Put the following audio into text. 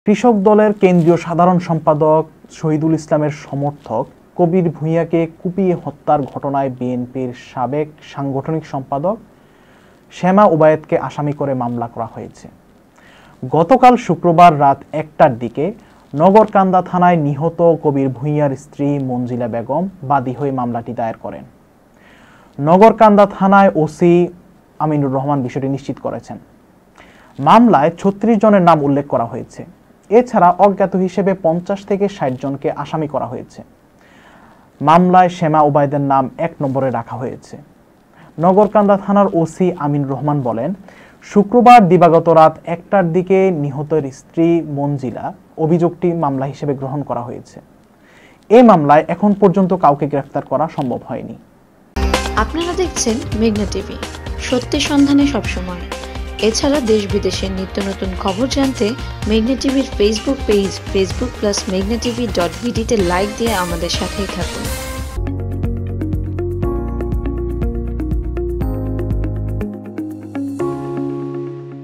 কৃষক দলের কেন্দ্রীয় সাধারণ সম্পাদক শহীদুল ইসলামের সমর্থক কবির ভূঁইয়াকে কুপিয়ে হত্যার ঘটনায় বিএনপির সাবেক সাংগঠনিক সম্পাদক শ্যামা ওবায়েদকে আসামি করে মামলা করা হয়েছে। গতকাল শুক্রবার রাত ১টার দিকে নগরকান্দা থানায় নিহত কবির ভূঁইয়ার স্ত্রী মঞ্জিলা বেগম বাদী হয়ে মামলাটি দায়ের করেন। নগরকান্দা থানায় ওসি আমিনুর রহমান বিষয়টি নিশ্চিত করেছেন। মামলায় ৩৬ জনের নাম উল্লেখ করা হয়েছে। এছাড়া অজ্ঞাত হিসেবে ৫০ থেকে ৬০ জনকে আসামি করা হয়েছে। মামলায় শ্যামা ওবায়েদের নাম ১ নম্বরে রাখা হয়েছে। নগরকান্দা থানার ওসি আমিনুর রহমান বলেন, শুক্রবার দিবাগত রাত ১টার দিকে নিহতের স্ত্রী মঞ্জিলা অভিযোগটি মামলা হিসেবে গ্রহণ করা হয়েছে। এই মামলায় এখন পর্যন্ত কাউকে গ্রেফতার করা সম্ভব হয়নি। আপনারা দেখছেন মেঘনা টিভি, সত্যের সন্ধানে সবসময়। এছাড়া দেশ বিদেশের নিত্য নতুন খবর জানতে মেঘনা টিভির ফেসবুক পেজ facebook+meghna tv.bd তে লাইক দিয়ে আমাদের সাথেই থাকুন।